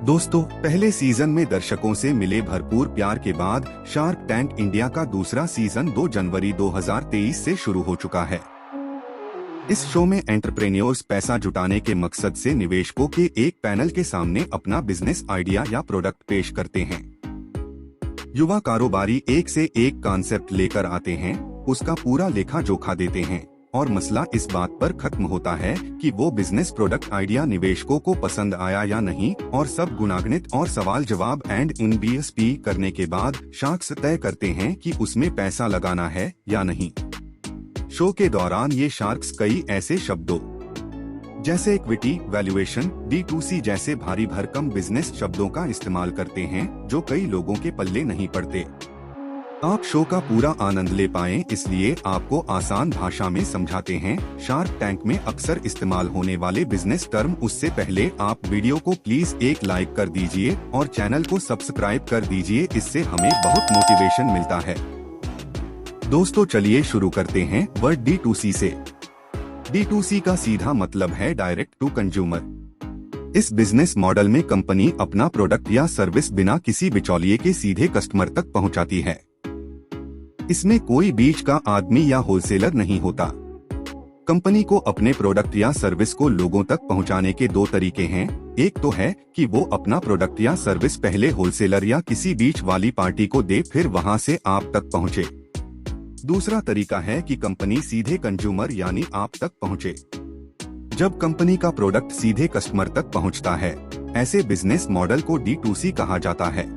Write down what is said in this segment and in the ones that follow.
दोस्तों, पहले सीजन में दर्शकों से मिले भरपूर प्यार के बाद शार्क टैंक इंडिया का दूसरा सीजन 2 जनवरी 2023 से शुरू हो चुका है। इस शो में एंटरप्रेन्योर्स पैसा जुटाने के मकसद से निवेशकों के एक पैनल के सामने अपना बिजनेस आइडिया या प्रोडक्ट पेश करते हैं। युवा कारोबारी एक से एक कॉन्सेप्ट लेकर आते हैं, उसका पूरा लेखा जोखा देते हैं और मसला इस बात पर खत्म होता है कि वो बिजनेस प्रोडक्ट आइडिया निवेशकों को पसंद आया या नहीं, और सब गुनागनित और सवाल जवाब एंड NBSP करने के बाद शार्क्स तय करते हैं कि उसमें पैसा लगाना है या नहीं। शो के दौरान ये शार्क्स कई ऐसे शब्दों जैसे इक्विटी, वैल्यूएशन, D2C जैसे भारी भरकम बिजनेस शब्दों का इस्तेमाल करते हैं जो कई लोगों के पल्ले नहीं पड़ते। आप शो का पूरा आनंद ले पाएं, इसलिए आपको आसान भाषा में समझाते हैं शार्क टैंक में अक्सर इस्तेमाल होने वाले बिजनेस टर्म। उससे पहले आप वीडियो को प्लीज एक लाइक कर दीजिए और चैनल को सब्सक्राइब कर दीजिए, इससे हमें बहुत मोटिवेशन मिलता है। दोस्तों, चलिए शुरू करते हैं वर्ड D2C से। D2C का सीधा मतलब है डायरेक्ट टू कंज्यूमर। इस बिजनेस मॉडल में कंपनी अपना प्रोडक्ट या सर्विस बिना किसी बिचौलिए के सीधे कस्टमर तक पहुंचाती है। इसमें कोई बीच का आदमी या होलसेलर नहीं होता। कंपनी को अपने प्रोडक्ट या सर्विस को लोगों तक पहुंचाने के दो तरीके हैं। एक तो है कि वो अपना प्रोडक्ट या सर्विस पहले होलसेलर या किसी बीच वाली पार्टी को दे, फिर वहां से आप तक पहुंचे। दूसरा तरीका है कि कंपनी सीधे कंज्यूमर यानी आप तक पहुंचे। जब कंपनी का प्रोडक्ट सीधे कस्टमर तक पहुंचता है, ऐसे बिजनेस मॉडल को D2C कहा जाता है।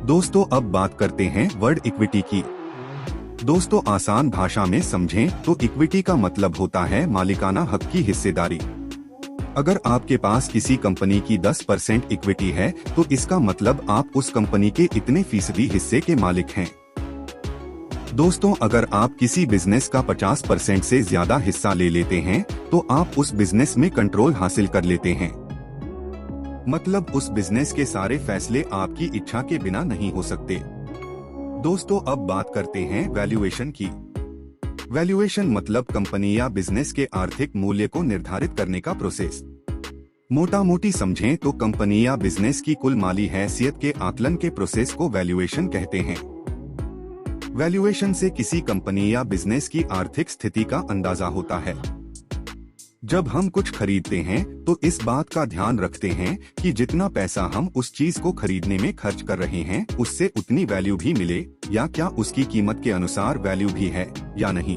दोस्तों, अब बात करते हैं वर्ड इक्विटी की। दोस्तों, आसान भाषा में समझें तो इक्विटी का मतलब होता है मालिकाना हक की हिस्सेदारी। अगर आपके पास किसी कंपनी की 10% इक्विटी है तो इसका मतलब आप उस कंपनी के इतने फीसदी हिस्से के मालिक हैं। दोस्तों, अगर आप किसी बिजनेस का 50% से ज्यादा हिस्सा ले लेते हैं तो आप उस बिजनेस में कंट्रोल हासिल कर लेते हैं। मतलब उस बिजनेस के सारे फैसले आपकी इच्छा के बिना नहीं हो सकते। दोस्तों, अब बात करते हैं वैल्यूएशन की। वैल्यूएशन मतलब कंपनी या बिजनेस के आर्थिक मूल्य को निर्धारित करने का प्रोसेस। मोटा मोटी समझें तो कंपनी या बिजनेस की कुल माली हैसियत के आकलन के प्रोसेस को वैल्यूएशन कहते हैं। वैल्यूएशन से किसी कंपनी या बिजनेस की आर्थिक स्थिति का अंदाजा होता है। जब हम कुछ खरीदते हैं तो इस बात का ध्यान रखते हैं कि जितना पैसा हम उस चीज को खरीदने में खर्च कर रहे हैं उससे उतनी वैल्यू भी मिले, या क्या उसकी कीमत के अनुसार वैल्यू भी है या नहीं।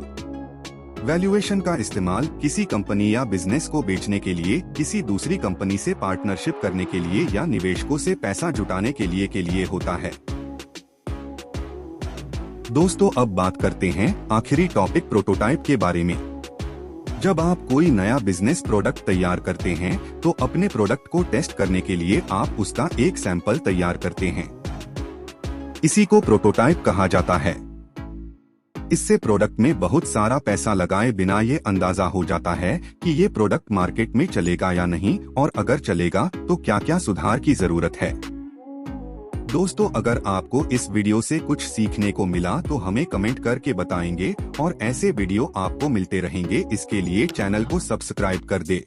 वैल्यूएशन का इस्तेमाल किसी कंपनी या बिजनेस को बेचने के लिए, किसी दूसरी कंपनी से पार्टनरशिप करने के लिए या निवेशकों से पैसा जुटाने के लिए होता है। दोस्तों, अब बात करते हैं आखिरी टॉपिक प्रोटोटाइप के बारे में। जब आप कोई नया बिजनेस प्रोडक्ट तैयार करते हैं तो अपने प्रोडक्ट को टेस्ट करने के लिए आप उसका एक सैंपल तैयार करते हैं। इसी को प्रोटोटाइप कहा जाता है। इससे प्रोडक्ट में बहुत सारा पैसा लगाए बिना ये अंदाजा हो जाता है कि ये प्रोडक्ट मार्केट में चलेगा या नहीं, और अगर चलेगा तो क्या क्या सुधार की जरूरत है। दोस्तों, अगर आपको इस वीडियो से कुछ सीखने को मिला तो हमें कमेंट करके बताएंगे, और ऐसे वीडियो आपको मिलते रहेंगे। इसके लिए चैनल को सब्सक्राइब कर दे।